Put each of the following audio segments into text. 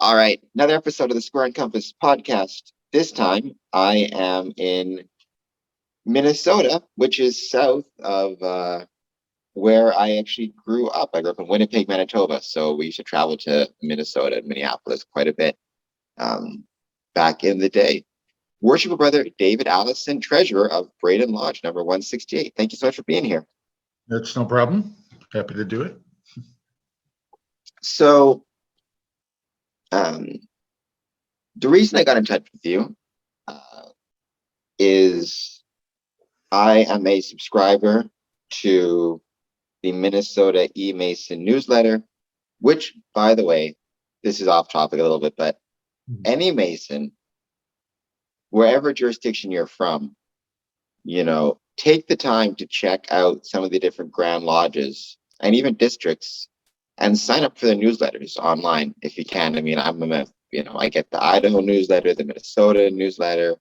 All right, another episode of the Square and Compass podcast. This time I am in Minnesota, which is south of where I actually grew up. I grew up in Winnipeg, Manitoba. So we used to travel to Minnesota and Minneapolis quite a bit back in the day. Worshipful Brother David Allison, treasurer of Braden Lodge, number 168. Thank you so much for being here. That's no problem. Happy to do it. So the reason I got in touch with you is I am a subscriber to the Minnesota E-Mason newsletter, which, by the way, this is off topic a little bit, but any Mason, wherever jurisdiction you're from, take the time to check out some of the different Grand Lodges and even districts and sign up for the newsletters online if you can. I mean, I get the Idaho newsletter, the Minnesota newsletter.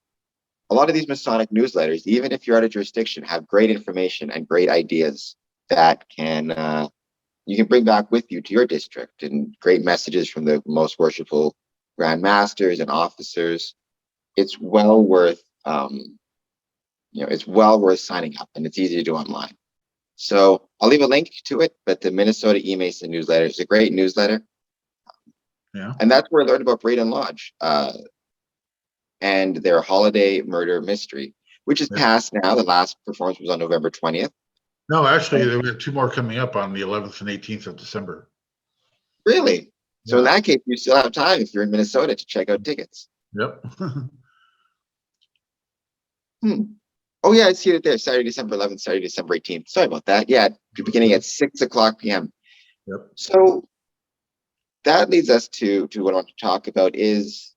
A lot of these Masonic newsletters, even if you're out of jurisdiction, have great information and great ideas that you can bring back with you to your district, and great messages from the most worshipful Grand Masters and officers. It's well worth signing up, and it's easy to do online. So I'll leave a link to it, but the Minnesota E-Mason newsletter is a great newsletter. Yeah. And that's where I learned about Braden Lodge and their holiday murder mystery, which is past now. The last performance was on November 20th. No, actually, there were two more coming up on the 11th and 18th of December. Really? So in that case, you still have time if you're in Minnesota to check out tickets. Yep. Oh, yeah, I see it there. Saturday, December 11th, Saturday, December 18th. Sorry about that. Yeah, beginning at 6 o'clock p.m. Yep. So that leads us to what I want to talk about is,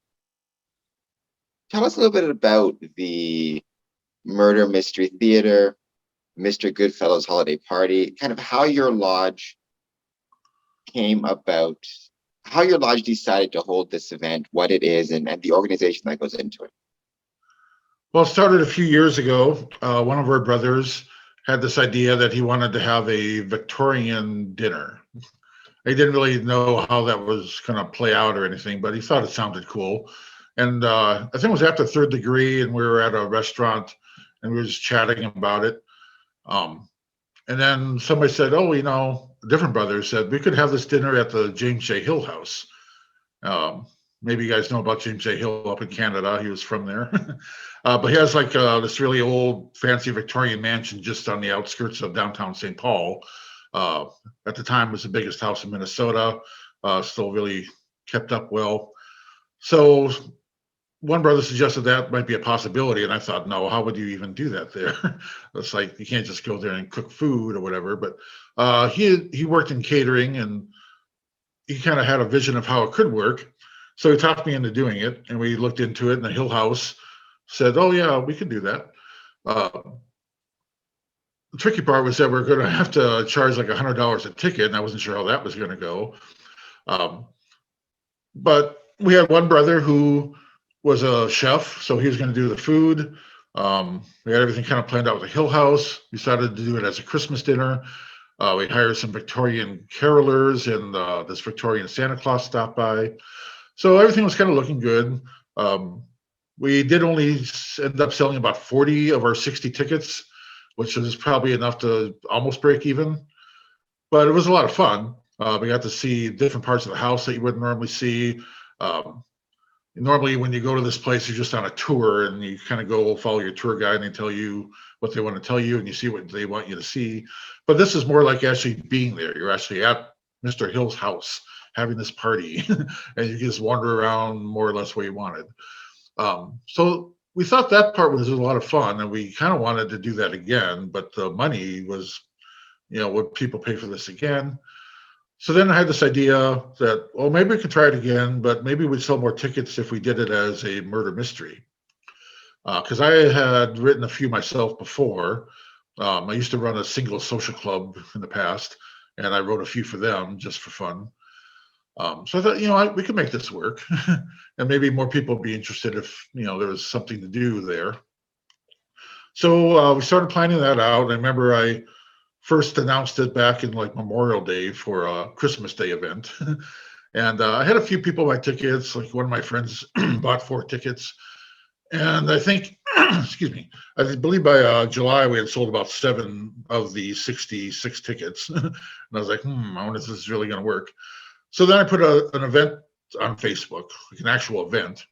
tell us a little bit about the Murder Mystery Theater, Mr. Goodfellow's holiday party, kind of how your lodge came about, how your lodge decided to hold this event, what it is, and the organization that goes into it. Well, it started a few years ago. One of our brothers had this idea that he wanted to have a Victorian dinner. He didn't really know how that was going to play out or anything, but he thought it sounded cool. And I think it was after third degree, and we were at a restaurant, and we were just chatting about it. And then somebody said, "Oh, a different brother said we could have this dinner at the James J. Hill house." Maybe you guys know about James J. Hill up in Canada. He was from there. But he has like this really old, fancy Victorian mansion just on the outskirts of downtown St. Paul. At the time, it was the biggest house in Minnesota. Still really kept up well. So one brother suggested that might be a possibility, and I thought, no, how would you even do that there? It's like you can't just go there and cook food or whatever. But he worked in catering, and he kind of had a vision of how it could work. So he talked me into doing it, and we looked into it, and the Hill House said, "Oh yeah, we can do that." The tricky part was that we're going to have to charge like $100 a ticket, and I wasn't sure how that was going to go. But we had one brother who was a chef, so he was going to do the food. We had everything kind of planned out with the Hill House. We decided to do it as a Christmas dinner. We hired some Victorian carolers, and this Victorian Santa Claus stopped by. So everything was kind of looking good. We did only end up selling about 40 of our 60 tickets, which was probably enough to almost break even. But it was a lot of fun. We got to see different parts of the house that you wouldn't normally see. Normally, when you go to this place, you're just on a tour, and you kind of go follow your tour guide, and they tell you what they want to tell you, and you see what they want you to see. But this is more like actually being there. You're actually at Mr. Hill's house having this party, and you just wander around more or less where you wanted. So we thought that part was a lot of fun, and we kind of wanted to do that again, but the money was, would people pay for this again? So then I had this idea that, well, maybe we could try it again, but maybe we'd sell more tickets if we did it as a murder mystery. Because I had written a few myself before. I used to run a single social club in the past, and I wrote a few for them just for fun. So I thought, we could make this work, and maybe more people would be interested if, there was something to do there. So we started planning that out. I remember I first announced it back in like Memorial Day for a Christmas Day event. And I had a few people buy tickets. Like one of my friends bought 4 tickets. And I think, excuse me, I believe by July we had sold about 7 of the 66 tickets. And I was like, I wonder if this is really going to work. So then I put an event on Facebook, like an actual event.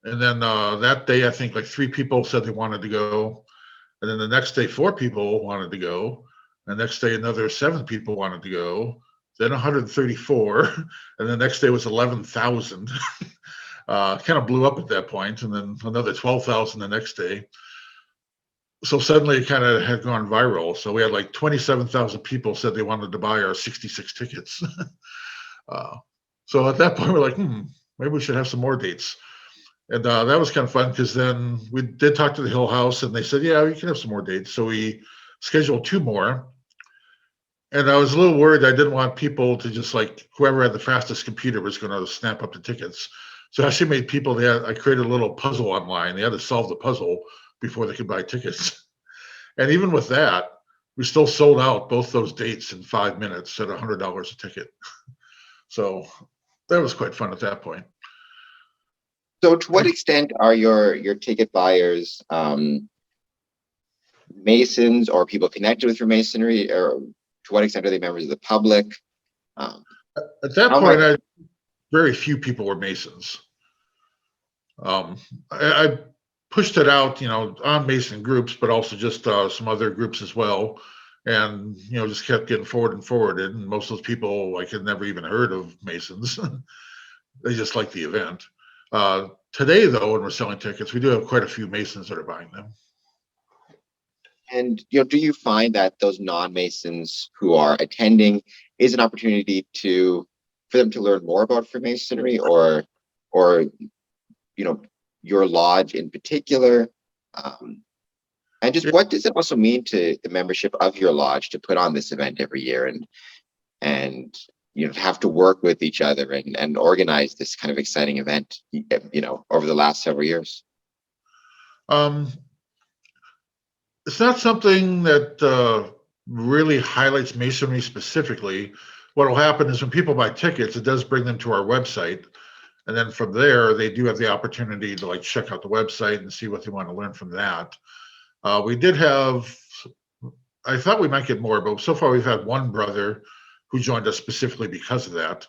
And then that day, I think like 3 people said they wanted to go. And then the next day, 4 people wanted to go. The next day, another 7 people wanted to go. Then 134. And the next day was 11,000. Kind of blew up at that point, and then another 12,000 the next day. So suddenly it kind of had gone viral. So we had like 27,000 people said they wanted to buy our 66 tickets. So at that point, we're like, maybe we should have some more dates. And that was kind of fun because then we did talk to the Hill House, and they said, yeah, you can have some more dates. So we scheduled 2 more. And I was a little worried. I didn't want people to just like whoever had the fastest computer was going to snap up the tickets. So I actually made people, I created a little puzzle online. They had to solve the puzzle before they could buy tickets. And even with that, we still sold out both those dates in 5 minutes at $100 a ticket. So that was quite fun at that point. So to what extent are your ticket buyers Masons or people connected with Freemasonry, or to what extent are they members of the public? At that point, very few people were Masons. I pushed it out, on Mason groups, but also just some other groups as well. And, just kept getting forward and forwarded. And most of those people, like, had never even heard of Masons. They just liked the event. Today, though, when we're selling tickets, we do have quite a few Masons that are buying them. And, do you find that those non-Masons who are attending is an opportunity for them to learn more about Freemasonry or your lodge in particular? And just what does it also mean to the membership of your lodge to put on this event every year and have to work with each other and organize this kind of exciting event, over the last several years? It's not something that really highlights Masonry specifically. What will happen is when people buy tickets, it does bring them to our website. And then from there, they do have the opportunity to like check out the website and see what they want to learn from that. We did have, I thought we might get more, but so far we've had one brother who joined us specifically because of that.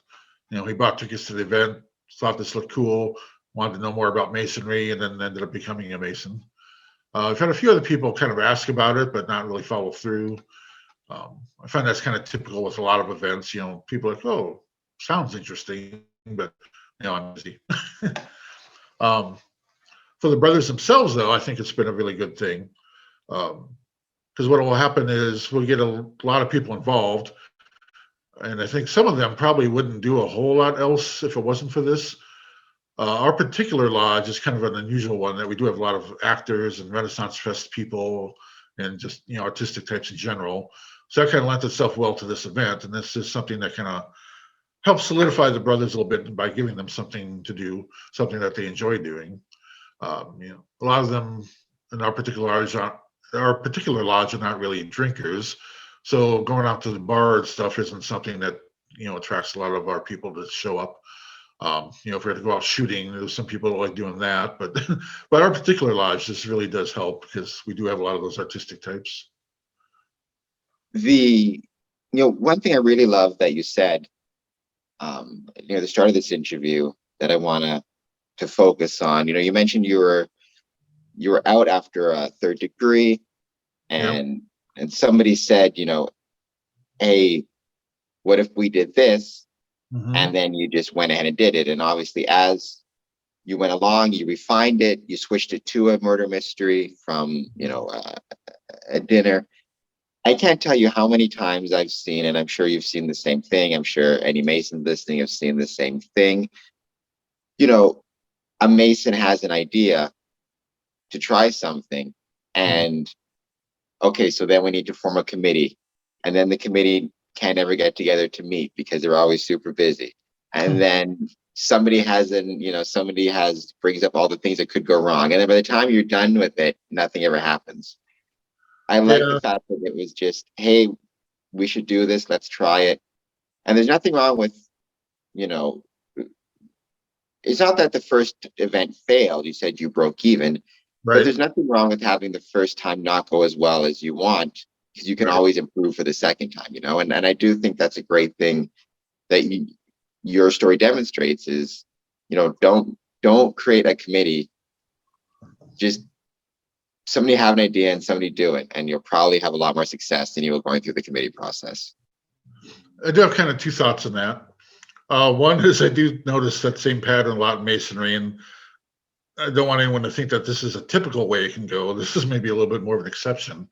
He bought tickets to the event, thought this looked cool, wanted to know more about Masonry, and then ended up becoming a Mason. I've had a few other people kind of ask about it, but not really follow through. I find that's kind of typical with a lot of events. People are like, oh, sounds interesting, but I'm busy. For the brothers themselves, though, I think it's been a really good thing. Because what will happen is we'll get a lot of people involved. And I think some of them probably wouldn't do a whole lot else if it wasn't for this. Our particular lodge is kind of an unusual one that we do have a lot of actors and Renaissance Fest people and just, artistic types in general. So that kind of lent itself well to this event. And this is something that kind of helps solidify the brothers a little bit by giving them something to do, something that they enjoy doing. A lot of them in our particular lodge are not really drinkers. So going out to the bar and stuff isn't something that, attracts a lot of our people to show up. If we had to go out shooting, there's some people that like doing that, but but our particular lodge, this really does help because we do have a lot of those artistic types. One thing I really love that you said, near the start of this interview that I want to focus on, you mentioned you were out after a 3rd degree and somebody said, hey, what if we did this? Mm-hmm. And then you just went ahead and did it. And obviously, as you went along, you refined it, you switched it to a murder mystery from, a dinner. I can't tell you how many times I've seen, and I'm sure you've seen the same thing. I'm sure any Mason listening have seen the same thing. A Mason has an idea to try something, and okay, so then we need to form a committee, and then the committee can't ever get together to meet because they're always super busy. And then somebody brings up all the things that could go wrong. And then by the time you're done with it, nothing ever happens. I like the fact that it was just, hey, we should do this. Let's try it. And there's nothing wrong with, it's not that the first event failed. You said you broke even, but Right. there's nothing wrong with having the first time not go as well as you want, because you can Right. always improve for the second time, and I do think that's a great thing that your story demonstrates is, don't create a committee. Just somebody have an idea and somebody do it, and you'll probably have a lot more success than you will going through the committee process. I do have kind of two thoughts on that. One is I do notice that same pattern a lot in masonry, and I don't want anyone to think that this is a typical way it can go. This is maybe a little bit more of an exception.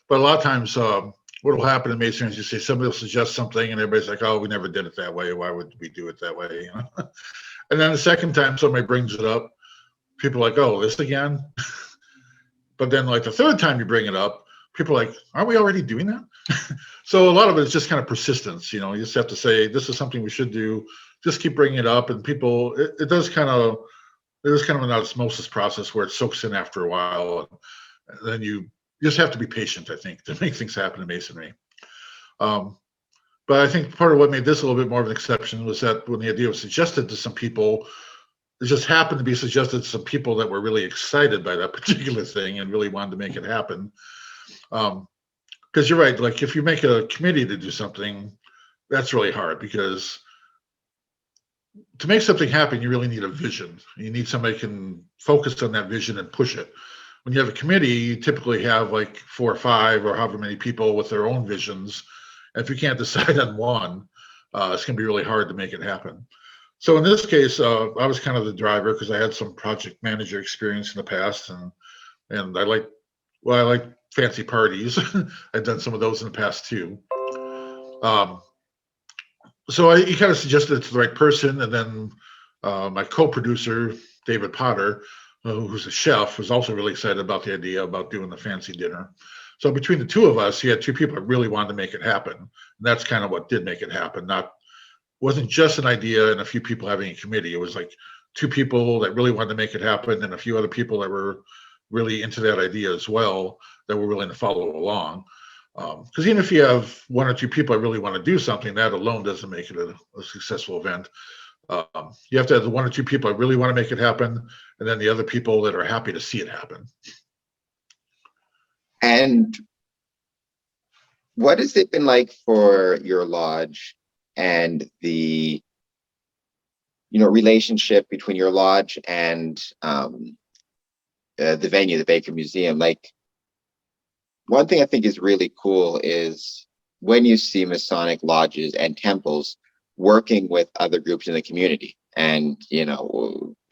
But a lot of times, what will happen in masonry is you say somebody will suggest something, and everybody's like, "Oh, we never did it that way. Why would we do it that way?" And then the second time somebody brings it up, people are like, "Oh, this again?" But then, like the third time you bring it up, people are like, "Aren't we already doing that?" So a lot of it is just kind of persistence. You just have to say, "This is something we should do." Just keep bringing it up, and people, it does kind of. There's kind of an osmosis process where it soaks in after a while, and then you just have to be patient, I think, to make things happen in masonry. But I think part of what made this a little bit more of an exception was that when the idea was suggested to some people, it just happened to be suggested to some people that were really excited by that particular thing and really wanted to make it happen. Because you're right, like if you make a committee to do something, that's really hard, because to make something happen, you really need a vision. You need somebody who can focus on that vision and push it. When you have a committee, you typically have like 4 or 5 or however many people with their own visions. And if you can't decide on one, it's going to be really hard to make it happen. So in this case, I was kind of the driver because I had some project manager experience in the past, and I like fancy parties. I've done some of those in the past too. So he kind of suggested it to the right person, and then my co-producer David Potter, who's a chef, was also really excited about the idea about doing the fancy dinner. So between the two of us, he had 2 people that really wanted to make it happen, and that's kind of what did make it happen. Wasn't just an idea and a few people having a committee. It was like 2 people that really wanted to make it happen, and a few other people that were really into that idea as well, that were willing to follow along. Because even if you have 1 or 2 people that really want to do something, that alone doesn't make it a successful event. You have to have the 1 or 2 people that really want to make it happen, and then the other people that are happy to see it happen. And what has it been like for your lodge and the relationship between your lodge and the venue, the Bakken Museum? Like, one thing I think is really cool is when you see Masonic lodges and temples working with other groups in the community, and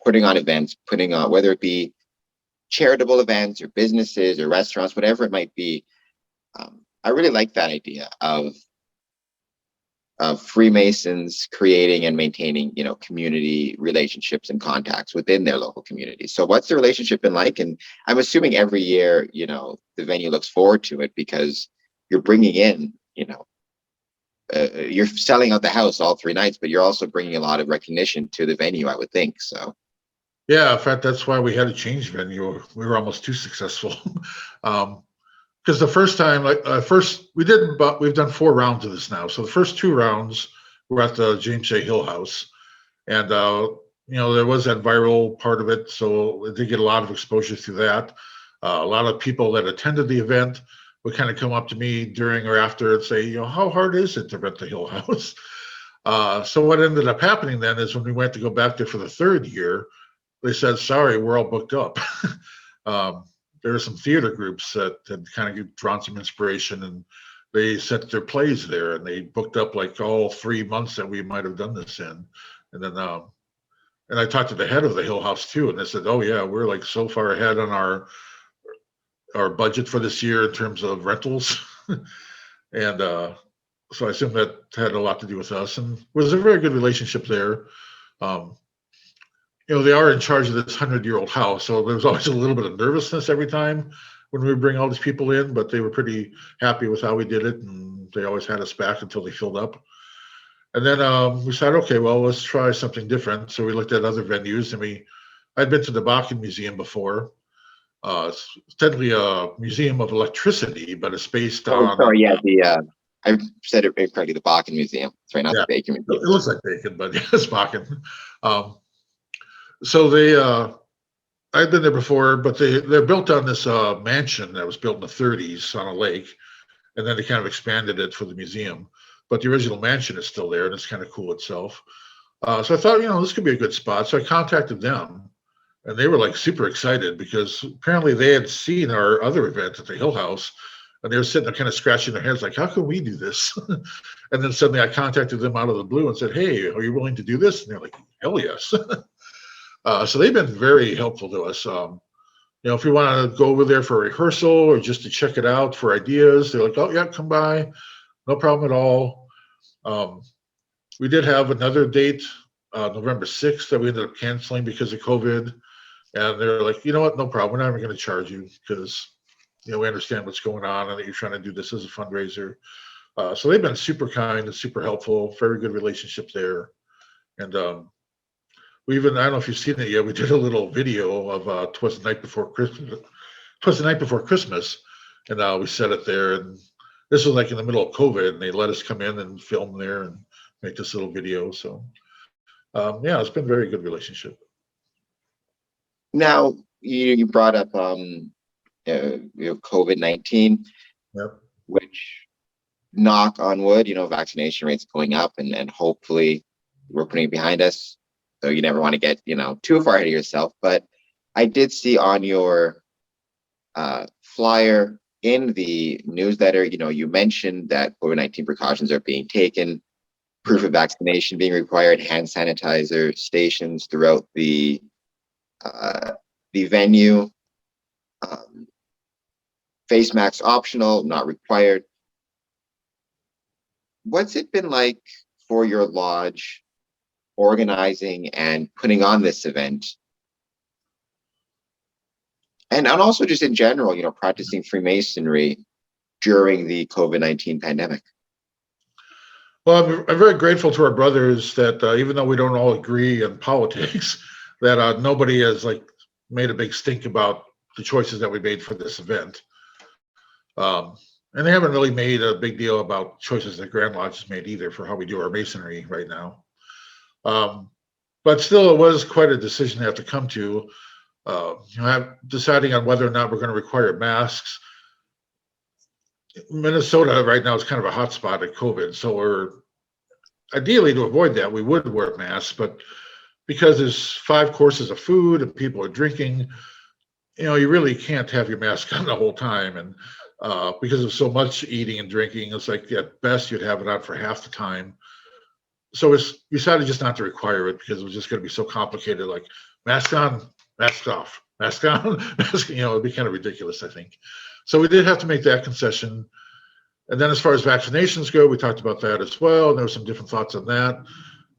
putting on events, putting on, whether it be charitable events or businesses or restaurants, whatever it might be. I really like that idea of Freemasons creating and maintaining, community relationships and contacts within their local community. So what's the relationship been like? And I'm assuming every year, the venue looks forward to it, because you're bringing in, you're selling out the house all 3 nights, but you're also bringing a lot of recognition to the venue, I would think. So. Yeah, in fact, that's why we had to change venue. We were almost too successful. Because the first time, we've done 4 rounds of this now. So the first 2 rounds were at the James J. Hill House, and there was that viral part of it, so it did get a lot of exposure through that. A lot of people that attended the event would kind of come up to me during or after and say, how hard is it to rent the Hill House? So what ended up happening then is when we went to go back there for the 3rd year, they said, "Sorry, we're all booked up." There were some theater groups that had kind of drawn some inspiration, and they set their plays there, and they booked up like all 3 months that we might have done this in. And then, and I talked to the head of the Hill House too, and they said, "Oh yeah, we're like so far ahead on our budget for this year in terms of rentals." And so I assume that had a lot to do with us, and it was a very good relationship there. They are in charge of this 100-year-old house, so there was always a little bit of nervousness every time when we would bring all these people in, but they were pretty happy with how we did it, and they always had us back until they filled up. And then we said, okay, well, let's try something different. So we looked at other venues, and I'd been to the Bakken Museum before. It's technically a museum of electricity, but it's based on. Oh, sorry, yeah, I said it incorrectly, the Bakken Museum. It's right, not Yeah, the Baker it Museum. looks like bacon, but it's Bakken. So they, I've been there before, but they're built on this mansion that was built in the 30s on a lake, and then they kind of expanded it for the museum. But the original mansion is still there, and it's kind of cool itself. So I thought, this could be a good spot. So I contacted them, and they were like super excited because apparently they had seen our other event at the Hill House, and they were sitting there kind of scratching their heads like, how can we do this? And then suddenly I contacted them out of the blue and said, hey, are you willing to do this? And they're like, hell yes. So they've been very helpful to us. If you want to go over there for a rehearsal or just to check it out for ideas, they're like, oh yeah, come by, no problem at all. We did have another date, November 6th, that we ended up canceling because of COVID. And they're like, you know what, no problem. We're not even going to charge you because, we understand what's going on and that you're trying to do this as a fundraiser. So they've been super kind and super helpful, very good relationship there. And I don't know if you've seen it yet, we did a little video of Twas the Night Before Christmas. Twas the Night Before Christmas. And we set it there. And this was like in the middle of COVID, and they let us come in and film there and make this little video. So it's been a very good relationship. Now, you brought up COVID-19, Yep. which, knock on wood, vaccination rates going up, and hopefully we're putting it behind us. So you never want to get too far ahead of yourself. But I did see on your flyer in the newsletter, you mentioned that COVID-19 precautions are being taken, proof of vaccination being required, hand sanitizer stations throughout the venue, face masks optional, not required. What's it been like for your lodge organizing and putting on this event? And also just in general, practicing Freemasonry during the COVID-19 pandemic? Well, I'm very grateful to our brothers that even though we don't all agree on politics, that nobody has made a big stink about the choices that we made for this event. And they haven't really made a big deal about choices that Grand Lodge has made either for how we do our masonry right now. But still, it was quite a decision they have to come to. Deciding on whether or not we're going to require masks. Minnesota right now is kind of a hot spot at COVID, so we're ideally, to avoid that, we would wear masks, but because there's 5 courses of food and people are drinking, you really can't have your mask on the whole time. And because of so much eating and drinking, it's like at best you'd have it on for half the time. So we decided just not to require it because it was just going to be so complicated, like mask on, mask off, mask on, mask, it'd be kind of ridiculous, I think. So we did have to make that concession. And then as far as vaccinations go, we talked about that as well. And there were some different thoughts on that.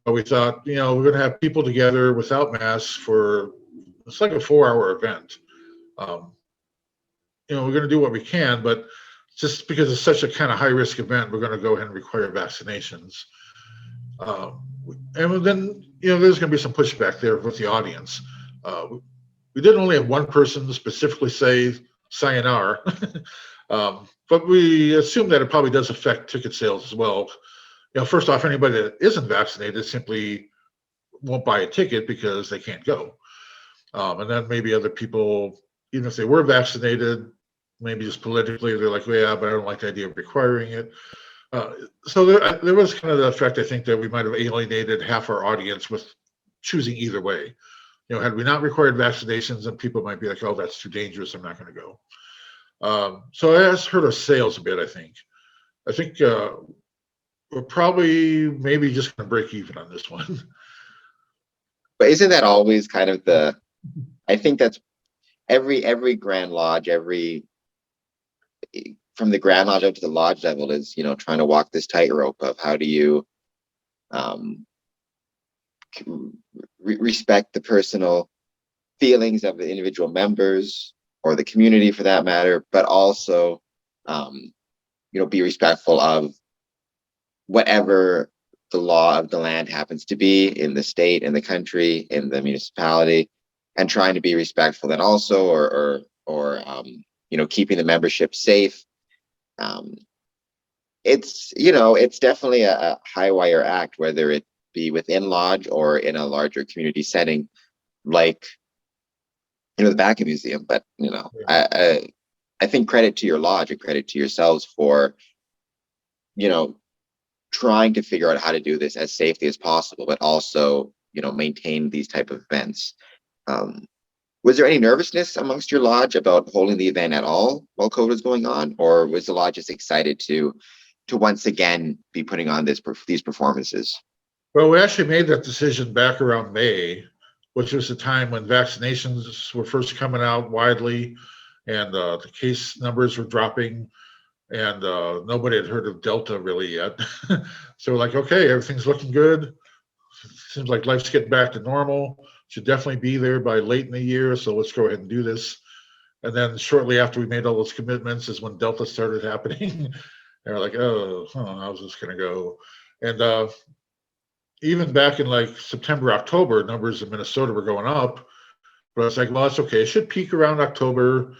But we thought, we're going to have people together without masks it's like a 4-hour event. We're going to do what we can, but just because it's such a kind of high risk event, we're going to go ahead and require vaccinations. And then, there's going to be some pushback there with the audience. We did only have one person specifically say sayonara, but we assume that it probably does affect ticket sales as well. First off, anybody that isn't vaccinated simply won't buy a ticket because they can't go. And then maybe other people, even if they were vaccinated, maybe just politically, they're like, well, yeah, but I don't like the idea of requiring it. So there was kind of the effect, I think, that we might have alienated half our audience with choosing either way. Had we not required vaccinations, then people might be like, oh, that's too dangerous, I'm not going to go. So it has hurt our sales a bit, I think. I think we're probably maybe just going to break even on this one. But isn't that always kind of I think that's every Grand Lodge, from the Grand Lodge up to the lodge level is, trying to walk this tightrope of how do you respect the personal feelings of the individual members or the community for that matter, but also, be respectful of whatever the law of the land happens to be in the state, in the country, in the municipality, and trying to be respectful then also, or keeping the membership safe. it's, you know, it's definitely a high wire act, whether it be within lodge or in a larger community setting, like, you know, the Bakken Museum. But, you know, I think credit to your lodge and credit to yourselves for, you know, trying to figure out how to do this as safely as possible, but also, you know, maintain these type of events. Um, was there any nervousness amongst your lodge about holding the event at all while COVID was going on, or was the lodge just excited to once again be putting on these performances? Well, we actually made that decision back around May, which was the time when vaccinations were first coming out widely, and the case numbers were dropping, and nobody had heard of Delta really yet. So we're like, okay, everything's looking good. Seems like life's getting back to normal. Should definitely be there by late in the year. So let's go ahead and do this. And then shortly after we made all those commitments is when Delta started happening. And we're like, oh, how's this going to go? And even back in like September, October, numbers in Minnesota were going up. But it's like, well, that's okay. It should peak around October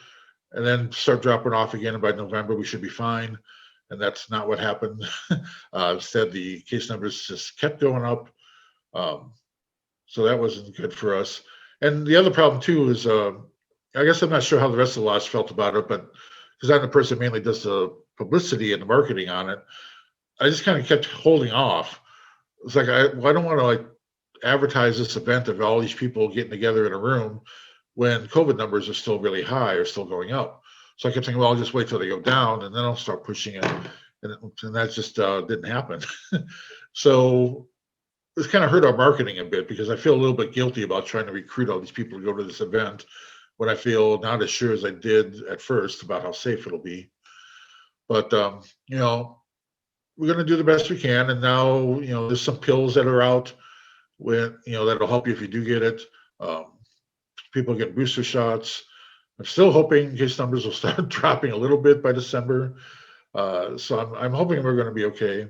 and then start dropping off again. And by November, we should be fine. And that's not what happened. Instead, the case numbers just kept going up. So that wasn't good for us. And the other problem too is, I guess I'm not sure how the rest of the lodge felt about it, but because I'm the person who mainly does the publicity and the marketing on it, I just kind of kept holding off. It's like, I don't want to like advertise this event of all these people getting together in a room when COVID numbers are still really high or still going up. So I kept thinking, well, I'll just wait till they go down and then I'll start pushing it. And that just didn't happen. So it's kind of hurt our marketing a bit because I feel a little bit guilty about trying to recruit all these people to go to this event when I feel not as sure as I did at first about how safe it'll be. But, you know, we're going to do the best we can. And now, you know, there's some pills that are out with, you know, that'll help you if you do get it. People get booster shots. I'm still hoping case numbers will start dropping a little bit by December. So I'm hoping we're going to be okay.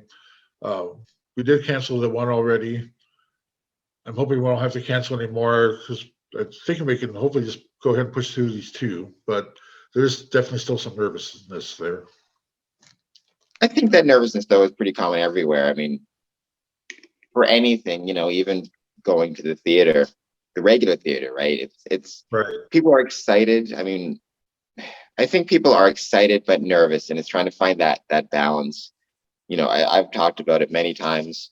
We did cancel the one already. I'm hoping we won't have to cancel anymore because I'm thinking we can hopefully just go ahead and push through these two. But there's definitely still some nervousness there. I think that nervousness, though, is pretty common everywhere. I mean, for anything, you know, even going to the theater, the regular theater, right? It's Right. People are excited. I mean, I think people are excited but nervous, and it's trying to find that balance. You know, I've talked about it many times.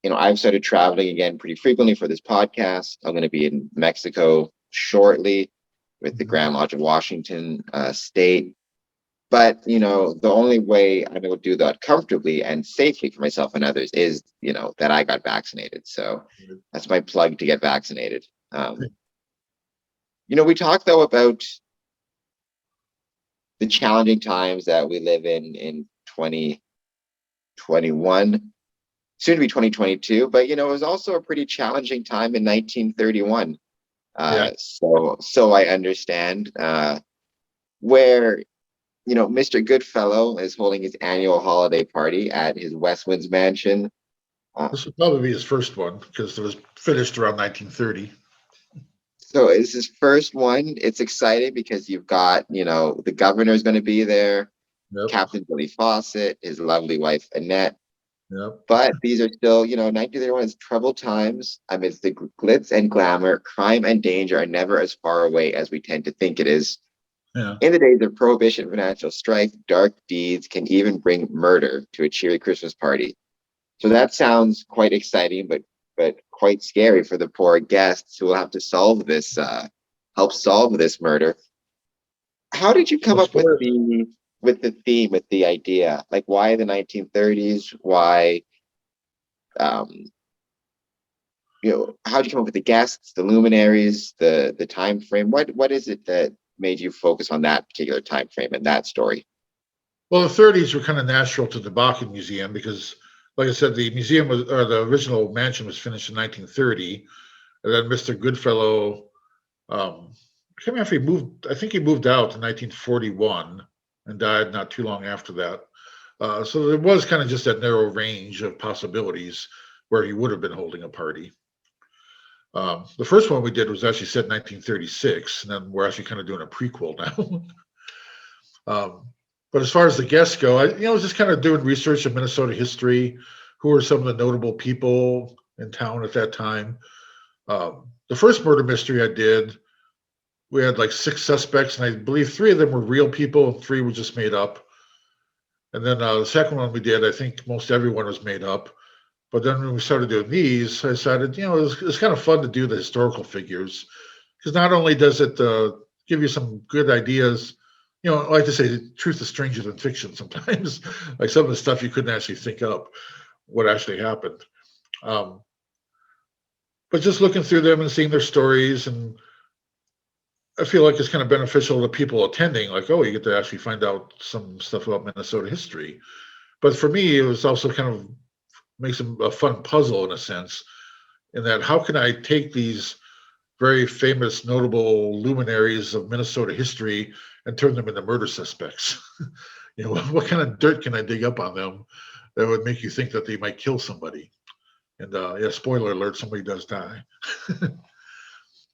You know, I've started traveling again pretty frequently for this podcast. I'm going to be in Mexico shortly with the Grand Lodge of Washington State. But, you know, the only way I'm able to do that comfortably and safely for myself and others is, you know, that I got vaccinated. So that's my plug to get vaccinated. You know, we talked, though, about the challenging times that we live in 2021, soon to be 2022. But, you know, it was also a pretty challenging time in 1931. So I understand where, you know, Mr. Goodfellow is holding his annual holiday party at his West Winds mansion. This will probably be his first one because it was finished around 1930. So it's his first one. It's exciting because you've got, you know, the governor is going to be there, Yep. Captain Billy Fawcett, his lovely wife, Annette. Yep. But these are still, you know, 1931 is troubled times. Amidst the glitz and glamour, crime and danger are never as far away as we tend to think it is. Yeah. In the days of prohibition and financial strife, dark deeds can even bring murder to a cheery Christmas party. So that sounds quite exciting, but quite scary for the poor guests who will have to solve this, help solve this murder. How did you come up with the theme, with the idea? Like, why the 1930s? Why, you know, how did you come up with the guests, the luminaries, the time frame? What is it that made you focus on that particular time frame and that story? Well, the 30s were kind of natural to the Bakken Museum because, like I said, the museum was, or the original mansion was finished in 1930, and then Mr. Goodfellow, I can't remember if he moved. I think he moved out in 1941 and died not too long after that. So there was kind of just that narrow range of possibilities where he would have been holding a party. The first one we did was actually set in 1936, and then we're actually kind of doing a prequel now. But as far as the guests go, I was just kind of doing research in Minnesota history. Who were some of the notable people in town at that time? The first murder mystery I did, we had like 6 suspects, and I believe 3 of them were real people, and 3 were just made up. And then the second one we did, I think most everyone was made up. But then when we started doing these, I decided, it's kind of fun to do the historical figures, because not only does it give you some good ideas, I like to say truth is stranger than fiction sometimes. Like some of the stuff you couldn't actually think up what actually happened. But just looking through them and seeing their stories, and I feel like it's kind of beneficial to people attending, like, oh, you get to actually find out some stuff about Minnesota history. But for me, it was also kind of makes a fun puzzle in a sense, in that how can I take these very famous, notable luminaries of Minnesota history and turn them into murder suspects? What kind of dirt can I dig up on them that would make you think that they might kill somebody? And yeah, spoiler alert, somebody does die.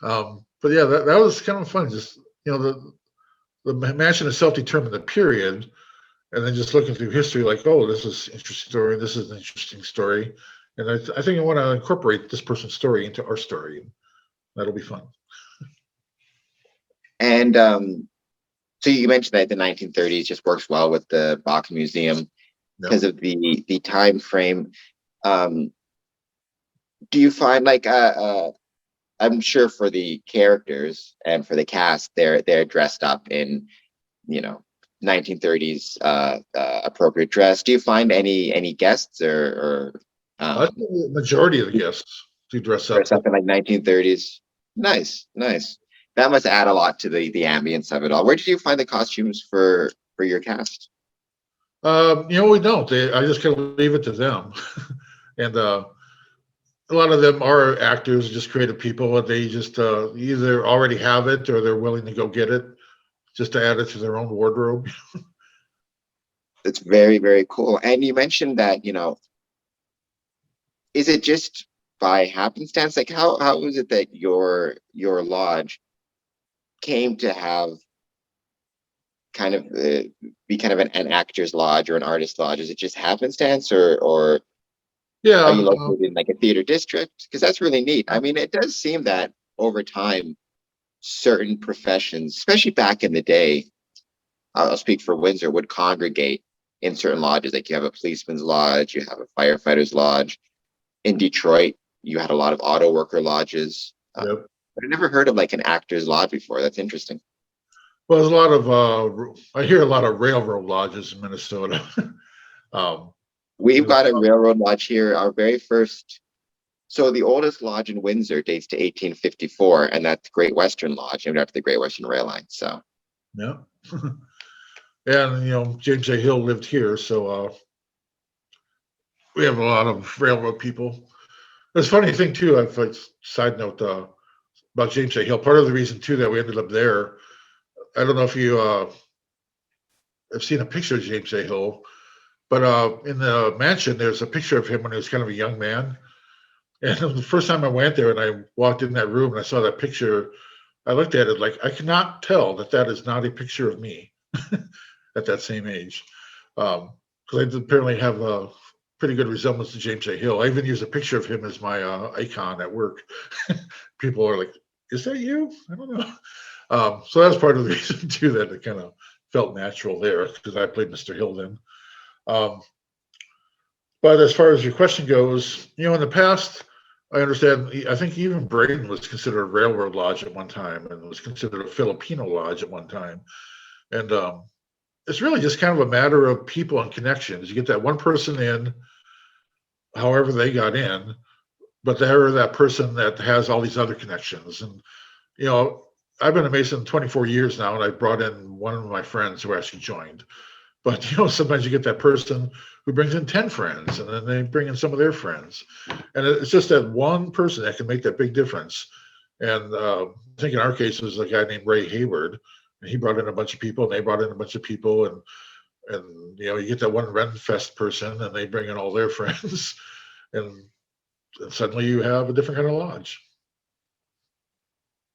But yeah, that was kind of fun. Just the mansion itself determined the period, and then just looking through history, like, oh, this is an interesting story. This is an interesting story, and I think I want to incorporate this person's story into our story. That'll be fun. And so you mentioned that the 1930s just works well with the Bakken Museum because of the time frame. Do you find like I'm sure for the characters and for the cast, they're dressed up in 1930s appropriate dress. Do you find any guests or I think the majority of the guests do dress up. Something like 1930s? Nice. That must add a lot to the ambience of it all. Where did you find the costumes for your cast? We don't. I just kind of leave it to them, and a lot of them are actors, just creative people, and they just either already have it or they're willing to go get it, just to add it to their own wardrobe. It's very, very cool. And you mentioned that, is it just by happenstance? Like how is it that your lodge came to have kind of be kind of an actor's lodge or an artist lodge? Is it just happenstance, or Yeah. are you located in like a theater district? Because that's really neat. I mean, it does seem that over time, certain professions, especially back in the day, I'll speak for Windsor, would congregate in certain lodges. Like you have a policeman's lodge, you have a firefighter's lodge. In Detroit, you had a lot of auto worker lodges. Yep. But I never heard of like an actor's lodge before. That's interesting. Well, there's a lot of I hear a lot of railroad lodges in Minnesota. We've got a railroad lodge here. Our very first, so the oldest lodge in Windsor dates to 1854, and that's Great Western Lodge, named after the Great Western Rail Line. So yeah. And James A. Hill lived here, so we have a lot of railroad people. There's a funny thing too. I've like side note about James A. Hill. Part of the reason too that we ended up there, I don't know if you have seen a picture of James A. Hill, but in the mansion there's a picture of him when he was kind of a young man. And the first time I went there and I walked in that room and I saw that picture, I looked at it like I cannot tell that is not a picture of me at that same age, because I apparently have a pretty good resemblance to James A. Hill. I even use a picture of him as my icon at work. People are like, "Is that you?" I don't know. So that's part of the reason too that it kind of felt natural there, because I played Mr. Hill then. But as far as your question goes, in the past, I understand. I think even Braden was considered a railroad lodge at one time, and was considered a Filipino lodge at one time. And it's really just kind of a matter of people and connections. You get that one person in, however they got in, but they're that person that has all these other connections. And I've been a Mason 24 years now, and I brought in one of my friends who actually joined. But sometimes you get that person who brings in 10 friends, and then they bring in some of their friends, and it's just that one person that can make that big difference. And I think in our case it was a guy named Ray Hayward, and he brought in a bunch of people, and they brought in a bunch of people, and you get that one Renfest person, and they bring in all their friends, and suddenly you have a different kind of lodge.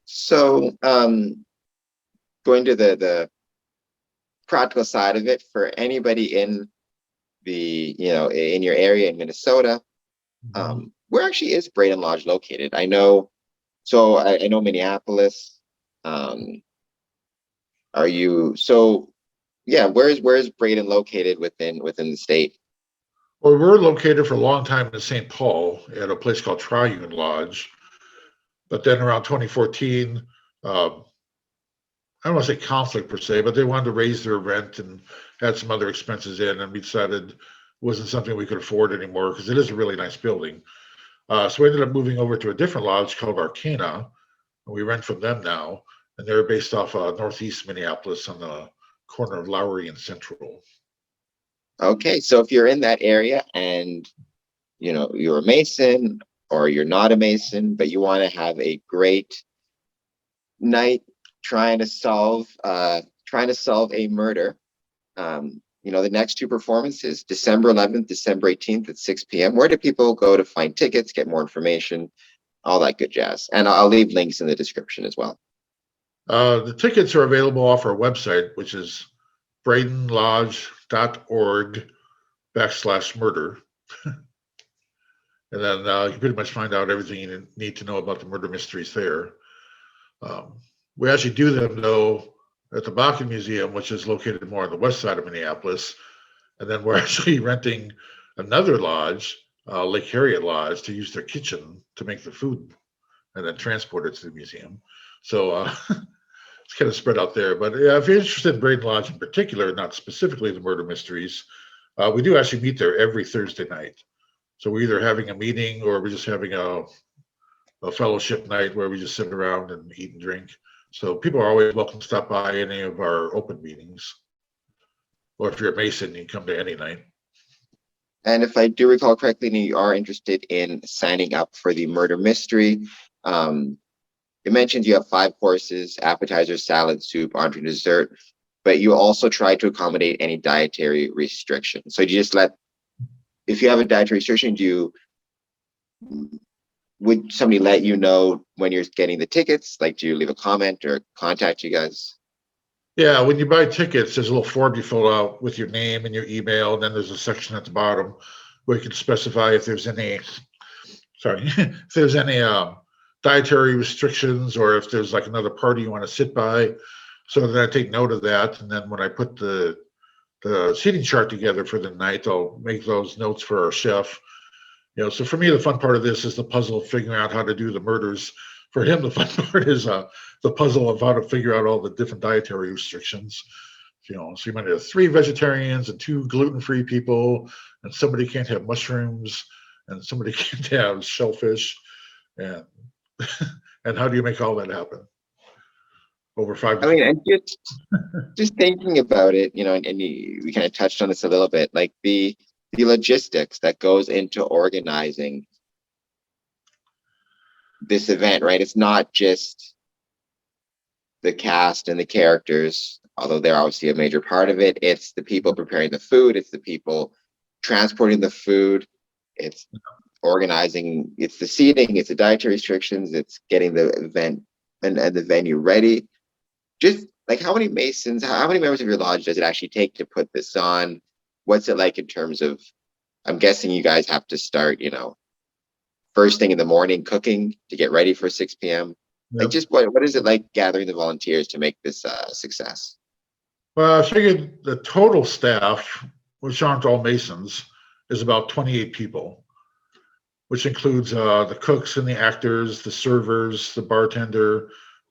So going to the practical side of it for anybody in the, in your area in Minnesota. Where actually is Braden Lodge located? I know, so I know Minneapolis. Are you, so yeah, where's Braden located within the state? Well, we were located for a long time in St. Paul at a place called Triune Lodge. But then around 2014, I don't want to say conflict per se, but they wanted to raise their rent and had some other expenses in, and we decided it wasn't something we could afford anymore because it is a really nice building. So we ended up moving over to a different lodge called Arcana, and we rent from them now, and they're based off northeast Minneapolis on the corner of Lowry and Central. Okay, so if you're in that area and you're a Mason or you're not a Mason, but you want to have a great night trying to solve a murder. The next two performances, December 11th, December 18th at 6 p.m. Where do people go to find tickets, get more information, all that good jazz? And I'll leave links in the description as well. The tickets are available off our website, which is bradenlodge.org/murder. And then you can pretty much find out everything you need to know about the murder mysteries there. We actually do them, though, at the Bakken Museum, which is located more on the west side of Minneapolis. And then we're actually renting another lodge, Lake Harriet Lodge, to use their kitchen to make the food and then transport it to the museum. So it's kind of spread out there. But yeah, if you're interested in Braden Lodge in particular, not specifically the murder mysteries, we do actually meet there every Thursday night. So we're either having a meeting or we're just having a fellowship night where we just sit around and eat and drink. So people are always welcome to stop by any of our open meetings. Or if you're a Mason, you can come to any night. And if I do recall correctly, you are interested in signing up for the murder mystery. You mentioned you have 5 courses, appetizer, salad, soup, entree, dessert, but you also try to accommodate any dietary restrictions. So do you just if you have a dietary restriction, would somebody let you know when you're getting the tickets? Like, do you leave a comment or contact you guys? Yeah, when you buy tickets, there's a little form you fill out with your name and your email, and then there's a section at the bottom where you can specify if there's any, if there's any dietary restrictions or if there's like another party you want to sit by. So then I take note of that, and then when I put the seating chart together for the night, I'll make those notes for our chef. So for me, the fun part of this is the puzzle of figuring out how to do the murders. For him, the fun part is the puzzle of how to figure out all the different dietary restrictions. So you might have 3 vegetarians and 2 gluten-free people, and somebody can't have mushrooms, and somebody can't have shellfish, and and how do you make all that happen over 5? I mean, and just thinking about it, and we kind of touched on this a little bit, like the logistics that goes into organizing this event, right? It's not just the cast and the characters, although they're obviously a major part of it. It's the people preparing the food, it's the people transporting the food, it's organizing, it's the seating, it's the dietary restrictions, it's getting the event and the venue ready. Just like how many members of your lodge does it actually take to put this on? What's it like in terms of, I'm guessing you guys have to start, first thing in the morning cooking to get ready for 6 p.m. Yep. Like, just what is it like gathering the volunteers to make this a success? Well, I figured the total staff, which aren't all Masons, is about 28 people, which includes the cooks and the actors, the servers, the bartender,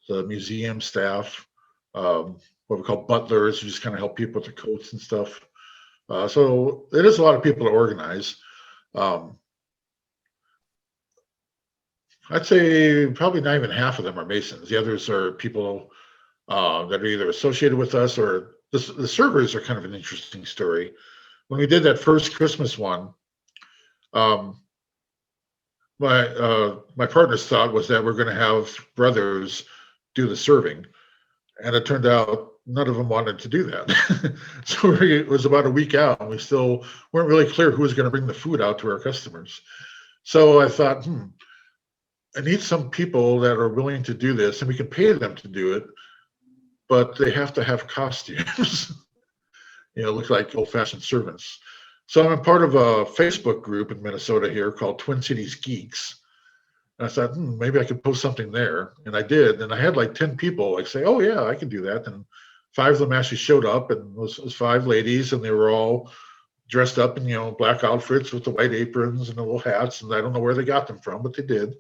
the museum staff, what we call butlers, who just kind of help people with the coats and stuff. So it is a lot of people to organize. I'd say probably not even half of them are Masons. The others are people that are either associated with us, or the servers are kind of an interesting story. When we did that first Christmas one, my partner's thought was that we're going to have brothers do the serving, and it turned out none of them wanted to do that. So it was about a week out, and we still weren't really clear who was going to bring the food out to our customers. So I thought, I need some people that are willing to do this, and we can pay them to do it, but they have to have costumes. look like old-fashioned servants. So I'm a part of a Facebook group in Minnesota here called Twin Cities Geeks. And I thought, maybe I could post something there. And I did. And I had like 10 people like say, oh, yeah, I can do that. And 5 of them actually showed up, and it was 5 ladies, and they were all dressed up in, black outfits with the white aprons and the little hats. And I don't know where they got them from, but they did.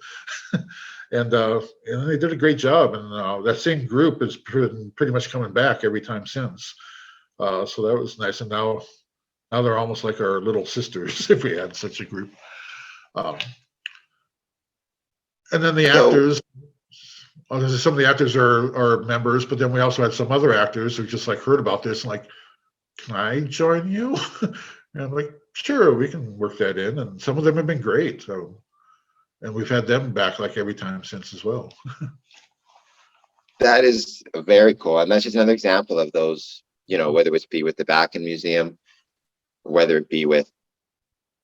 and they did a great job. And that same group has pretty much coming back every time since. So that was nice. And now they're almost like our little sisters if we had such a group. And then the actors, some of the actors are members, but then we also had some other actors who just like heard about this and like, can I join you? And I'm like, sure, we can work that in. And some of them have been great. So, and we've had them back like every time since as well. That is very cool. And that's just another example of those, whether it be with the Bakken Museum, whether it be with,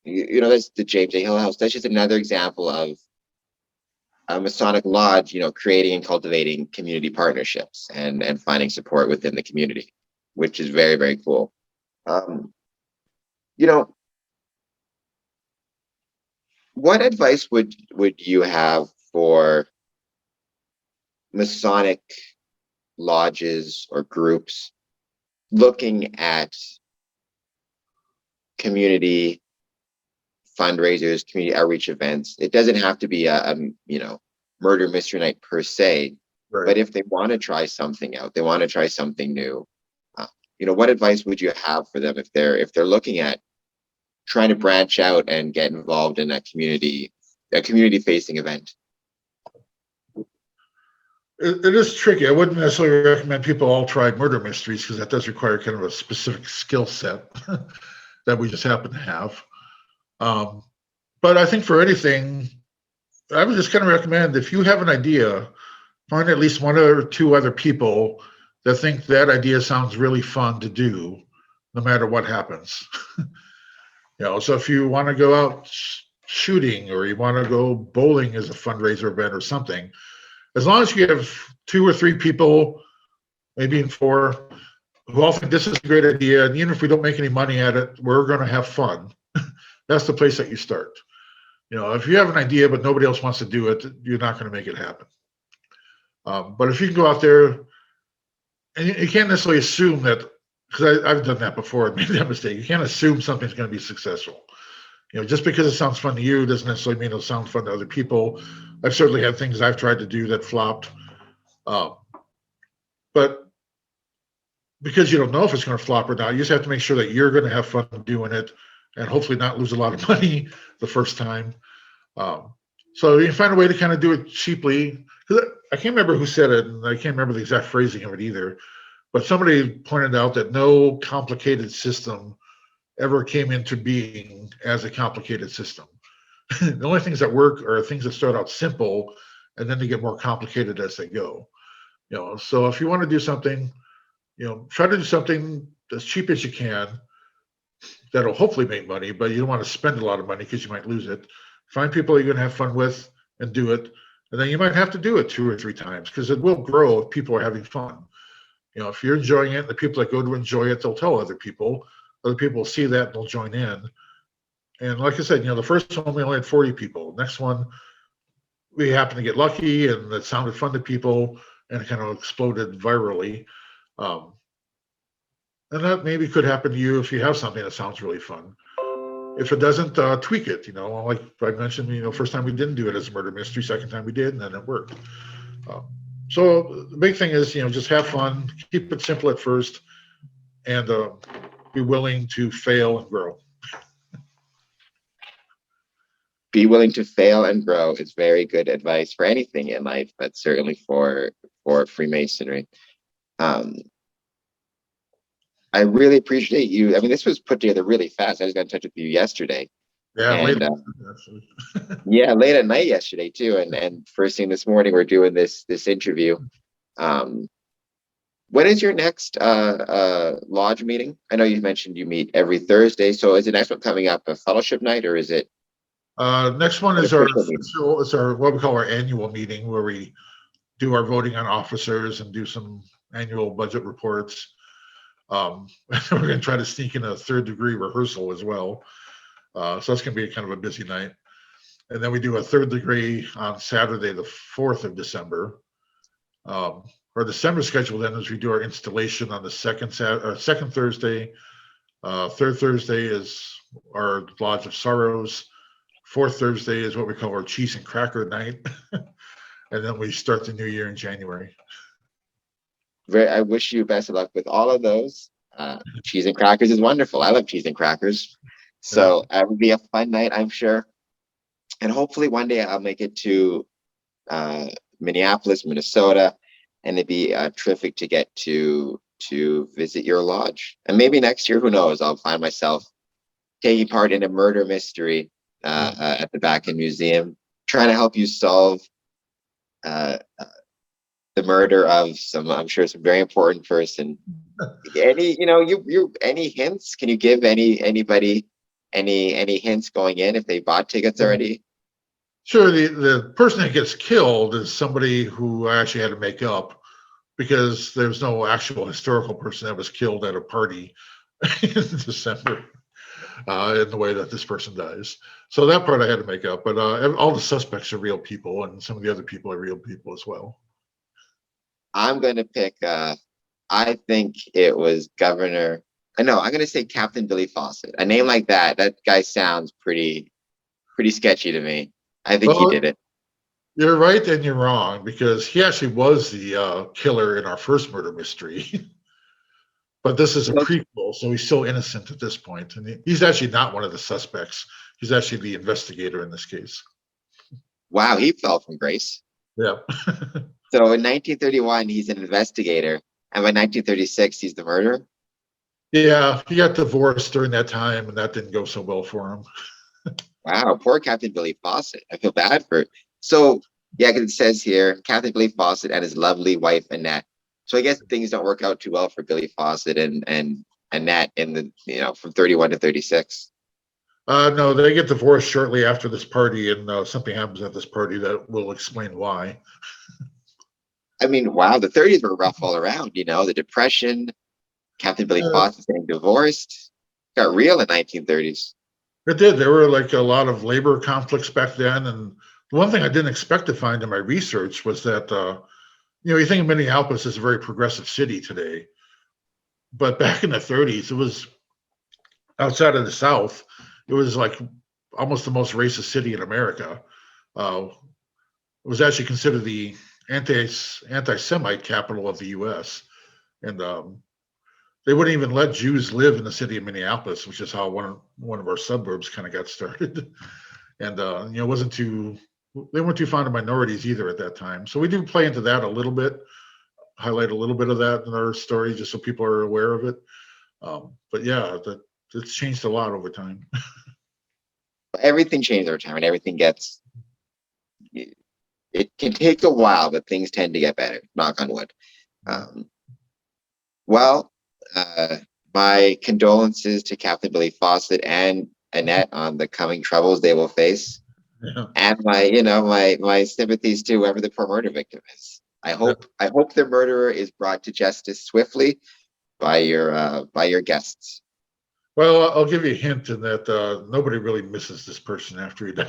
that's the James A. Hill House. That's just another example of a Masonic Lodge, creating and cultivating community partnerships and finding support within the community, which is very, very cool. What advice would you have for Masonic lodges or groups looking at community fundraisers, community outreach events? It doesn't have to be a murder mystery night per se, right. But if they want to try something out, they want to try something new, what advice would you have for them if they're looking at trying to branch out and get involved in a community facing event? It is tricky. I wouldn't necessarily recommend people all try murder mysteries because that does require kind of a specific skill set that we just happen to have. But I think for anything, I would just kind of recommend, if you have an idea, find at least 1 or 2 other people that think that idea sounds really fun to do, no matter what happens. So if you want to go out shooting or you want to go bowling as a fundraiser event or something, as long as you have 2 or 3 people, maybe even 4, who all think this is a great idea, and even if we don't make any money at it, we're going to have fun. That's the place that you start. If you have an idea but nobody else wants to do it, you're not going to make it happen. But if you can go out there, and you can't necessarily assume that, because I've done that before and made that mistake. You can't assume something's going to be successful. Just because it sounds fun to you doesn't necessarily mean it'll sound fun to other people. I've certainly had things I've tried to do that flopped. But because you don't know if it's going to flop or not, you just have to make sure that you're going to have fun doing it and hopefully not lose a lot of money the first time. So you find a way to kind of do it cheaply. I can't remember who said it, and I can't remember the exact phrasing of it either, but somebody pointed out that no complicated system ever came into being as a complicated system. The only things that work are things that start out simple and then they get more complicated as they go. So if you want to do something, try to do something as cheap as you can that'll hopefully make money, but you don't want to spend a lot of money because you might lose it. Find people you're going to have fun with and do it. And then you might have to do it 2 or 3 times because it will grow if people are having fun. If you're enjoying it, the people that go to enjoy it, they'll tell other people. Other people will see that and they'll join in. And like I said, the first one we only had 40 people. Next one, we happened to get lucky and it sounded fun to people and it kind of exploded virally. And that maybe could happen to you if you have something that sounds really fun. If it doesn't, tweak it. Like I mentioned, first time we didn't do it as a murder mystery, second time we did, and then it worked. So the big thing is, just have fun, keep it simple at first, and be willing to fail and grow. Be willing to fail and grow is very good advice for anything in life, but certainly for Freemasonry. I really appreciate you. I mean, this was put together really fast. I just got in touch with you yesterday. Yeah, late at night yesterday too. And first thing this morning, we're doing this interview. When is your next lodge meeting? I know you mentioned you meet every Thursday. So is the next one coming up a fellowship night, or is it? Next one is our what we call our annual meeting, where we do our voting on officers and do some annual budget reports. We're going to try to sneak in a third-degree rehearsal as well. So that's going to be kind of a busy night. And then we do a third degree on Saturday, the 4th of December. Our December schedule then is we do our installation on the second Thursday. Third Thursday is our Lodge of Sorrows. Fourth Thursday is what we call our cheese and cracker night. And then we start the new year in January. I wish you best of luck with all of those. Cheese and crackers is wonderful. I love cheese and crackers. So it would be a fun night, I'm sure. And hopefully one day I'll make it to Minneapolis, Minnesota, and it'd be terrific to get to visit your lodge. And maybe next year, who knows, I'll find myself taking part in a murder mystery at the Bakken Museum, trying to help you solve the murder of I'm sure some very important person. Any hints? Can you give anybody any hints going in if they bought tickets already? Sure. The person that gets killed is somebody who I actually had to make up, because there's no actual historical person that was killed at a party in December in the way that this person dies. So that part I had to make up, but all the suspects are real people, and some of the other people are real people as well. I'm going to pick, I think it was Governor, I'm going to say Captain Billy Fawcett. A name like that guy sounds pretty sketchy to me. I think he did it. You're right and you're wrong, because he actually was the killer in our first murder mystery. But this is a prequel, so he's still innocent at this point. And he's actually not one of the suspects. He's actually the investigator in this case. Wow, he fell from grace. Yeah. So in 1931, he's an investigator. And by 1936, he's the murderer? Yeah, he got divorced during that time, and that didn't go so well for him. Wow, poor Captain Billy Fawcett. I feel bad for it. So, yeah, because it says here, Captain Billy Fawcett and his lovely wife, Annette. So I guess things don't work out too well for Billy Fawcett and Annette in the, from 31 to 36. No, they get divorced shortly after this party, and something happens at this party that will explain why. I mean, wow, the 30s were rough all around, the Depression, Captain Billy Fawcett getting divorced. Got real in 1930s. It did. There were like a lot of labor conflicts back then. And one thing I didn't expect to find in my research was that, you think of Minneapolis as a very progressive city today. But back in the 30s, it was outside of the South, it was like almost the most racist city in America. It was actually considered the anti-Semite capital of the U.S. And they wouldn't even let Jews live in the city of Minneapolis, which is how one of our suburbs kind of got started. And they weren't too fond of minorities either at that time. So we do play into that a little bit, highlight a little bit of that in our story, just so people are aware of it. But yeah, it's changed a lot over time. Everything changed over time, and everything it can take a while, but things tend to get better. Knock on wood. My condolences to Captain Billy Fawcett and Annette on the coming troubles they will face. Yeah. And my sympathies to whoever the poor murder victim is. I hope the murderer is brought to justice swiftly by your guests. Well, I'll give you a hint in that nobody really misses this person after he dies.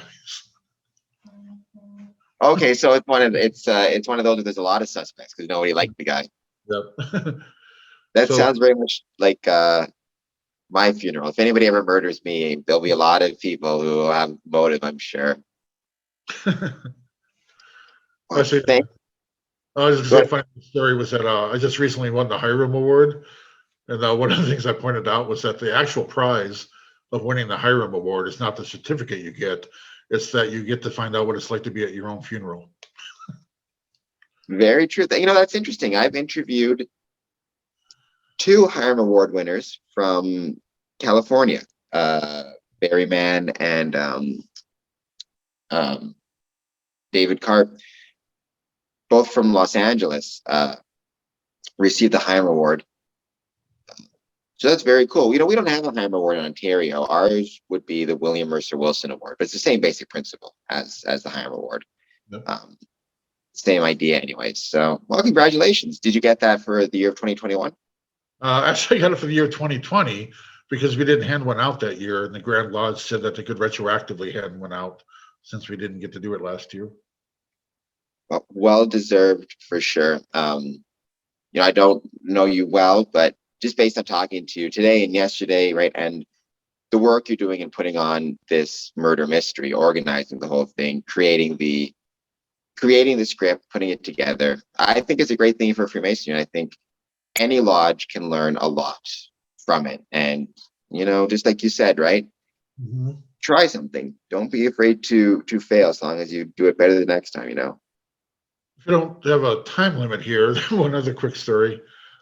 Okay, so it's one of those where there's a lot of suspects because nobody liked the guy. Yep. That sounds very much like my funeral. If anybody ever murders me, there'll be a lot of people who have motive, I'm sure. Actually, I was just going to say, funny story was that I just recently won the Hiram Award. And one of the things I pointed out was that the actual prize of winning the Hiram Award is not the certificate you get. It's that you get to find out what it's like to be at your own funeral. Very true. That's interesting. I've interviewed 2 Hiram Award winners from California, Berryman and David Karp, both from Los Angeles, received the Hiram Award. So that's very cool. We don't have a Hiram Award in Ontario. Ours would be the William Mercer Wilson Award, but it's the same basic principle as the Hiram Award. Yep. Same idea anyways. So, well, congratulations. Did you get that for the year of 2021? Actually, I got it for the year 2020 because we didn't hand one out that year, and the Grand Lodge said that they could retroactively hand one out since we didn't get to do it last year. Well deserved for sure. I don't know you well, but just based on talking to you today and yesterday, right, and the work you're doing in putting on this murder mystery, organizing the whole thing, creating the script, putting it together, I think it's a great thing for Freemasonry. I think any lodge can learn a lot from it. And, just like you said, right? Mm-hmm. Try something. Don't be afraid to fail as long as you do it better the next time, If you don't have a time limit here, one other quick story.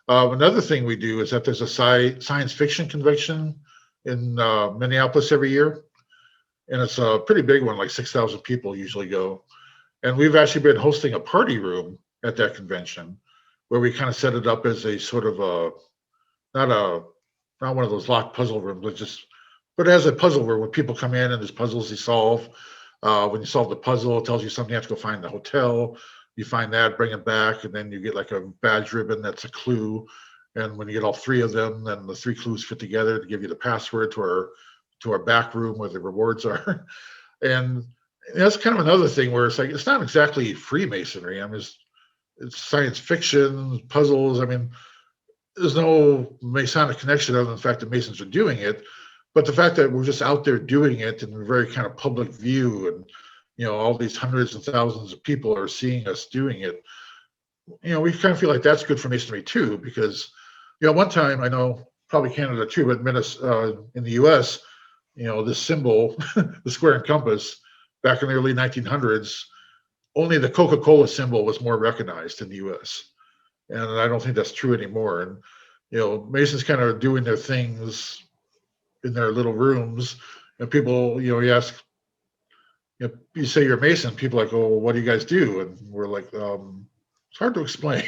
Another thing we do is that there's a science fiction convention in Minneapolis every year. And it's a pretty big one, like 6,000 people usually go. And we've actually been hosting a party room at that convention where we kind of set it up as a sort of not one of those locked puzzle rooms, but as a puzzle room where people come in and there's puzzles they solve. When you solve the puzzle, it tells you something you have to go find in the hotel. You find that, bring it back, and then you get like a badge ribbon that's a clue. And when you get all three of them, then the three clues fit together to give you the password to our back room where the rewards are. And that's kind of another thing where it's like it's not exactly Freemasonry. I mean, it's science fiction, puzzles. I mean, there's no Masonic connection other than the fact that Masons are doing it. But the fact that we're just out there doing it in a very kind of public view, and all these hundreds and thousands of people are seeing us doing it. We kind of feel like that's good for Masonry too, because one time, I know probably Canada too, but in the U.S., this symbol, the square and compass, back in the early 1900s, only the Coca-Cola symbol was more recognized in the U.S. And I don't think that's true anymore. And Masons kind of doing their things in their little rooms, and people, you ask, you say you're a Mason, people are like, oh, what do you guys do? And we're like, it's hard to explain,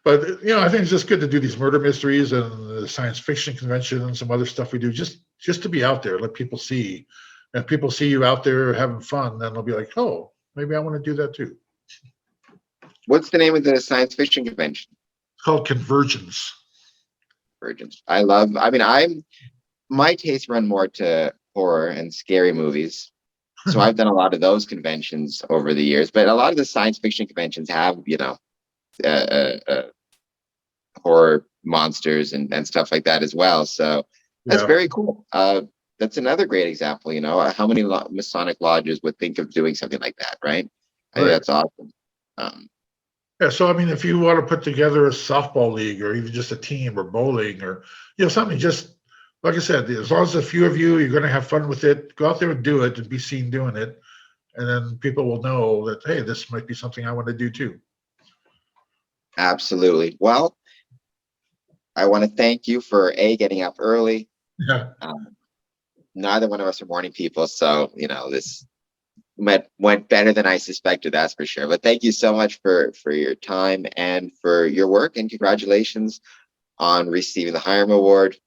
But I think it's just good to do these murder mysteries and the science fiction convention and some other stuff we do, just to be out there, let people see. And if people see you out there having fun, then they'll be like, oh, maybe I want to do that too. What's the name of the science fiction convention? It's called Convergence. My tastes run more to horror and scary movies. So I've done a lot of those conventions over the years, but a lot of the science fiction conventions have, horror monsters and stuff like that as well. So that's very cool. That's another great example. How many Masonic lodges would think of doing something like that, right? I think that's awesome. Yeah, so I mean, if you want to put together a softball league or even just a team or bowling or something, just like I said, as long as a few of you, you're going to have fun with it. Go out there and do it and be seen doing it, and then people will know that, hey, this might be something I want to do too. Absolutely. Well, I want to thank you for getting up early. Yeah. Neither one of us are morning people, so this went better than I suspected, that's for sure. But thank you so much for your time and for your work, and congratulations on receiving the Hiram Award.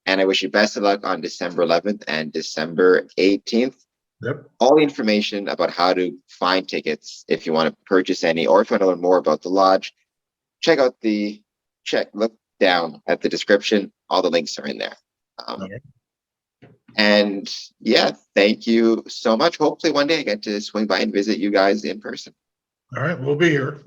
And I wish you best of luck on December 11th and December 18th. Yep. All the information about how to find tickets, if you want to purchase any, or if you want to learn more about the lodge, look down at the description. All the links are in there. Okay. And yeah, thank you so much. Hopefully one day I get to swing by and visit you guys in person. All right, we'll be here.